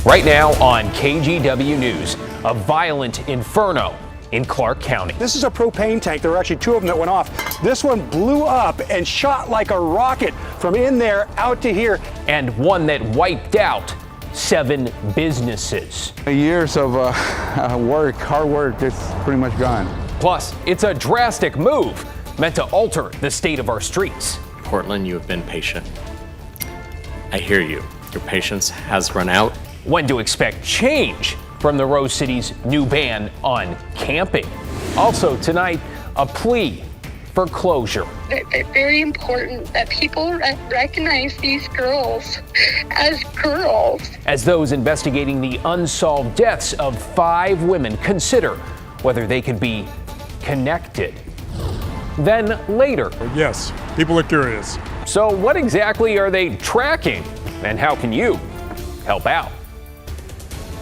Right now on KGW News, a violent inferno in Clark County. This is a propane tank. There were actually two of them that went off. This one blew up and shot like a rocket from in there out to here. And one that wiped out 7 businesses. Years of work, hard work, it's pretty much gone. Plus, it's a drastic move meant to alter the state of our streets. Portland, you have been patient. I hear you. Your patience has run out. When to expect change from the Rose City's new ban on camping. Also tonight, a plea for closure. It's very important that people recognize these girls as girls. As those investigating the unsolved deaths of 5 women consider whether they could be connected. Then later. Yes, people are curious. So what exactly are they tracking, and how can you help out?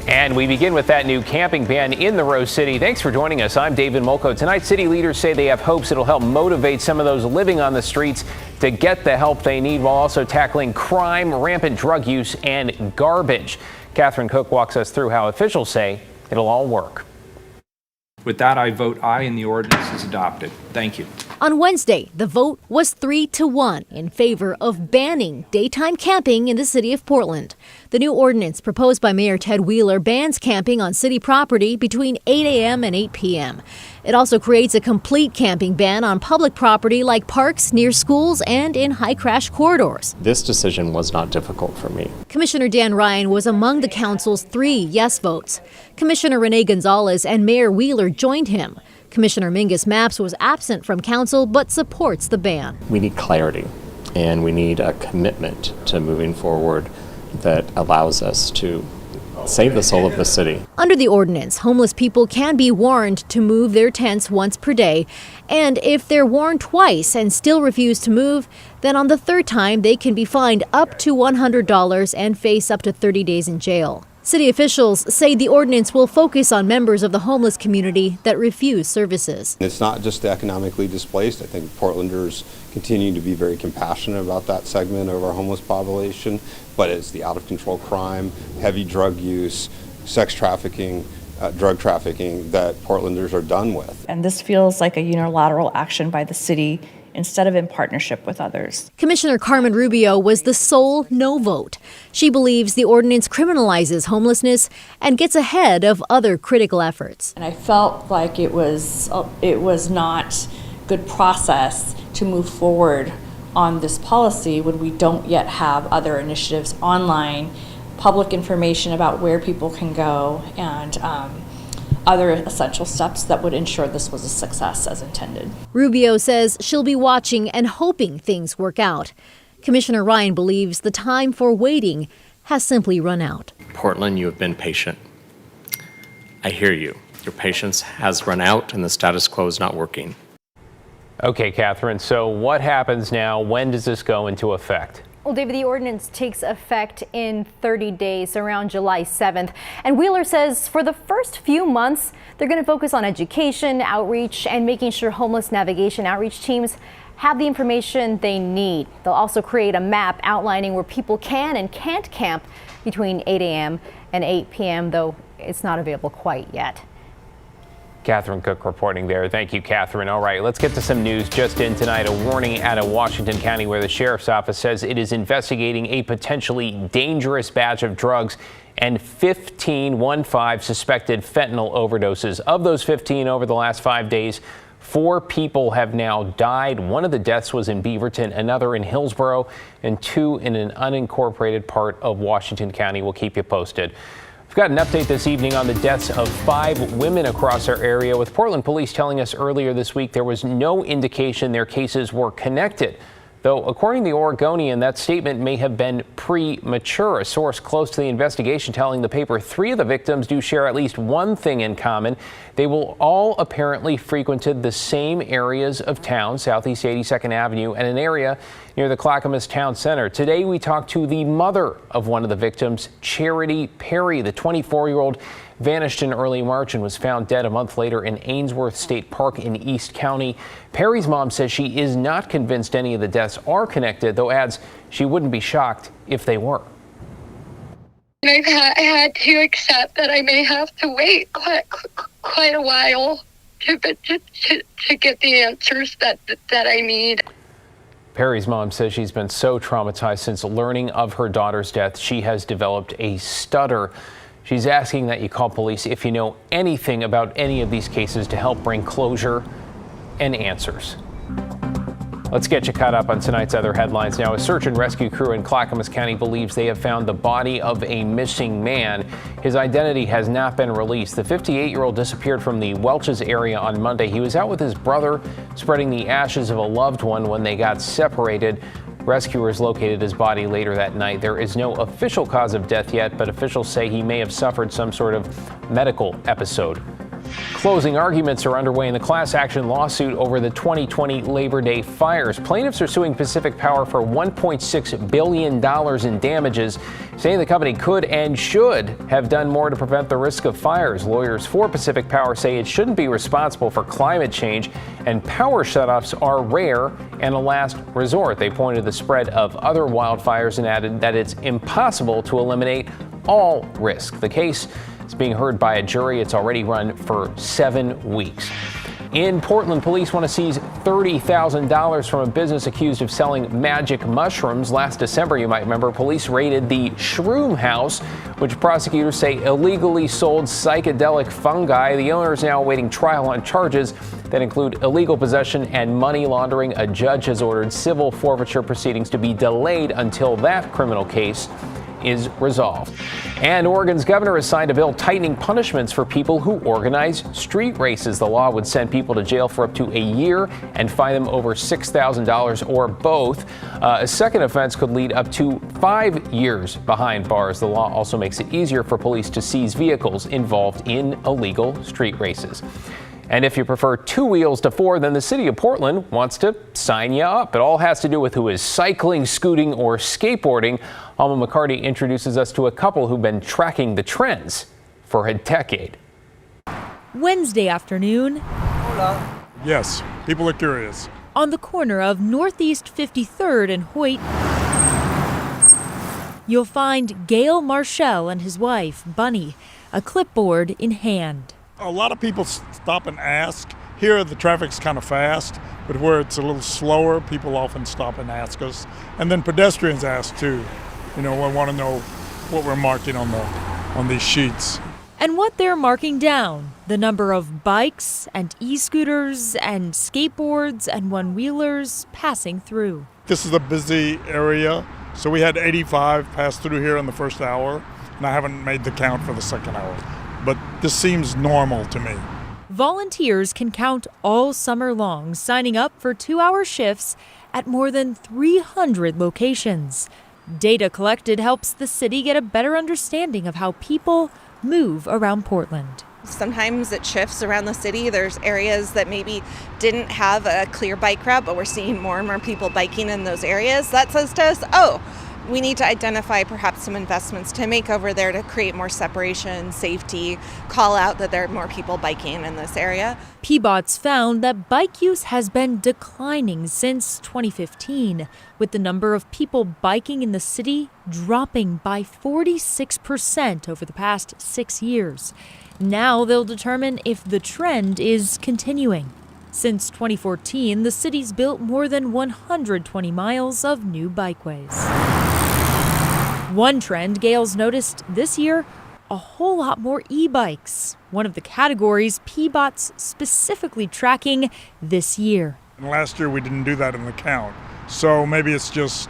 And we begin with that new camping ban in the Rose City. Thanks for joining us. I'm David Molko. Tonight, city leaders say they have hopes it'll help motivate some of those living on the streets to get the help they need, while also tackling crime, rampant drug use, and garbage. Catherine Cook walks us through how officials say it'll all work. With that, I vote aye and the ordinance is adopted. Thank you. On Wednesday, the vote was 3-1 in favor of banning daytime camping in the city of Portland. The new ordinance proposed by Mayor Ted Wheeler bans camping on city property between 8 a.m. and 8 p.m. It also creates a complete camping ban on public property like parks, near schools, and in high-crash corridors. This decision was not difficult for me. Commissioner Dan Ryan was among the council's 3 yes votes. Commissioner Renee Gonzalez and Mayor Wheeler joined him. Commissioner Mingus Mapps was absent from council but supports the ban. We need clarity, and we need a commitment to moving forward that allows us to save the soul of the city. Under the ordinance, homeless people can be warned to move their tents once per day, and if they're warned twice and still refuse to move, then on the 3rd time they can be fined up to $100 and face up to 30 days in jail. City officials say the ordinance will focus on members of the homeless community that refuse services. It's not just the economically displaced. I think Portlanders continue to be very compassionate about that segment of our homeless population, but it's the out-of-control crime, heavy drug use, sex trafficking, drug trafficking that Portlanders are done with. And this feels like a unilateral action by the city instead of in partnership with others. Commissioner Carmen Rubio was the sole no vote. She believes the ordinance criminalizes homelessness and gets ahead of other critical efforts. And I felt like it was not good process to move forward on this policy when we don't yet have other initiatives online, public information about where people can go, and other essential steps that would ensure this was a success as intended. Rubio says she'll be watching and hoping things work out. Commissioner Ryan believes the time for waiting has simply run out. Portland, you have been patient. I hear you. Your patience has run out and the status quo is not working. Okay, Catherine, so what happens now? When does this go into effect? Well, David, the ordinance takes effect in 30 days, around July 7th. And Wheeler says for the first few months, they're going to focus on education, outreach, and making sure homeless navigation outreach teams have the information they need. They'll also create a map outlining where people can and can't camp between 8 a.m. and 8 p.m., though it's not available quite yet. Catherine Cook reporting there. Thank you, Catherine. All right, let's get to some news just in tonight. A warning out of Washington County where the sheriff's office says it is investigating a potentially dangerous batch of drugs and 15 suspected fentanyl overdoses. Of those 15 over the last 5 days, 4 people have now died. One of the deaths was in Beaverton, another in Hillsborough, and 2 in an unincorporated part of Washington County. We'll keep you posted. We've got an update this evening on the deaths of 5 women across our area, with Portland police telling us earlier this week there was no indication their cases were connected. Though, according to the Oregonian, that statement may have been premature. A source close to the investigation telling the paper 3 of the victims do share at least one thing in common. They will all apparently frequented the same areas of town, Southeast 82nd Avenue, and an area near the Clackamas Town Center. Today, we talked to the mother of one of the victims, Charity Perry. The 24-year-old vanished in early March and was found dead a month later in Ainsworth State Park in East County. Perry's mom says she is not convinced any of the deaths are connected, though adds she wouldn't be shocked if they were. And I had to accept that I may have to wait quite a while to get the answers that I need. Perry's mom says she's been so traumatized since learning of her daughter's death. She has developed a stutter. She's asking that you call police if you know anything about any of these cases to help bring closure and answers. Let's get you caught up on tonight's other headlines now. A search and rescue crew in Clackamas County believes they have found the body of a missing man. His identity has not been released. The 58-year-old disappeared from the Welch's area on Monday. He was out with his brother spreading the ashes of a loved one when they got separated. Rescuers located his body later that night. There is no official cause of death yet, but officials say he may have suffered some sort of medical episode. Closing arguments are underway in the class action lawsuit over the 2020 Labor Day fires. Plaintiffs are suing Pacific Power for $1.6 billion in damages, saying the company could and should have done more to prevent the risk of fires. Lawyers for Pacific Power say it shouldn't be responsible for climate change, and power shutoffs are rare and a last resort. They pointed to the spread of other wildfires and added that it's impossible to eliminate all risk. The case is being heard by a jury. It's already run for 7 weeks. In Portland, police want to seize $30,000 from a business accused of selling magic mushrooms. Last December, you might remember, police raided the Shroom House, which prosecutors say illegally sold psychedelic fungi. The owner is now awaiting trial on charges that include illegal possession and money laundering. A judge has ordered civil forfeiture proceedings to be delayed until that criminal case is resolved. And Oregon's governor has signed a bill tightening punishments for people who organize street races. The law would send people to jail for up to a year and fine them over $6,000 or both. A second offense could lead up to 5 years behind bars. The law also makes it easier for police to seize vehicles involved in illegal street races. And if you prefer 2 wheels to 4, then the city of Portland wants to sign you up. It all has to do with who is cycling, scooting, or skateboarding. Alma McCarty introduces us to a couple who've been tracking the trends for a decade. Wednesday afternoon. Yes, people are curious. On the corner of Northeast 53rd and Hoyt, you'll find Gail Marshall and his wife, Bunny, a clipboard in hand. A lot of people stop and ask. Here the traffic's kind of fast, but where it's a little slower, people often stop and ask us. And then pedestrians ask too. You know, I want to know what we're marking on these sheets. And what they're marking down, the number of bikes and e-scooters and skateboards and one-wheelers passing through. This is a busy area, so we had 85 pass through here in the first hour, and I haven't made the count for the second hour. But this seems normal to me. Volunteers can count all summer long, signing up for 2-hour shifts at more than 300 locations. Data collected helps the city get a better understanding of how people move around Portland. Sometimes it shifts around the city. There's areas that maybe didn't have a clear bike route, but we're seeing more and more people biking in those areas. That says to us, oh, we need to identify perhaps some investments to make over there to create more separation, safety, call out that there are more people biking in this area. PBOT's found that bike use has been declining since 2015, with the number of people biking in the city dropping by 46% over the past 6 years. Now they'll determine if the trend is continuing. Since 2014, the city's built more than 120 miles of new bikeways. One trend Gail's noticed this year, a whole lot more e-bikes, one of the categories PBOT's specifically tracking this year. And last year we didn't do that in the count, so maybe it's just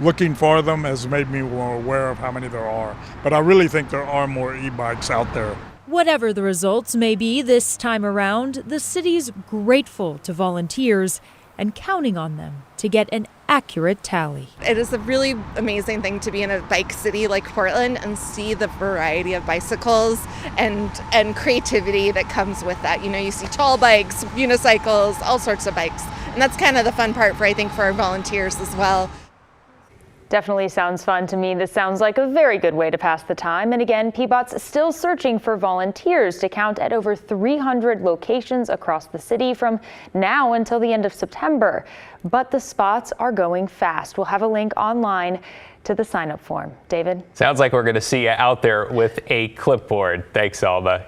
looking for them has made me more aware of how many there are. But I really think there are more e-bikes out there. Whatever the results may be this time around, the city's grateful to volunteers and counting on them to get an accurate tally. It is a really amazing thing to be in a bike city like Portland and see the variety of bicycles and creativity that comes with that. You know, you see tall bikes, unicycles, all sorts of bikes. And that's kind of the fun part for, I think, for our volunteers as well. Definitely sounds fun to me. This sounds like a very good way to pass the time. And again, PBOT's still searching for volunteers to count at over 300 locations across the city from now until the end of September. But the spots are going fast. We'll have a link online to the sign-up form. David? Sounds like we're going to see you out there with a clipboard. Thanks, Alma.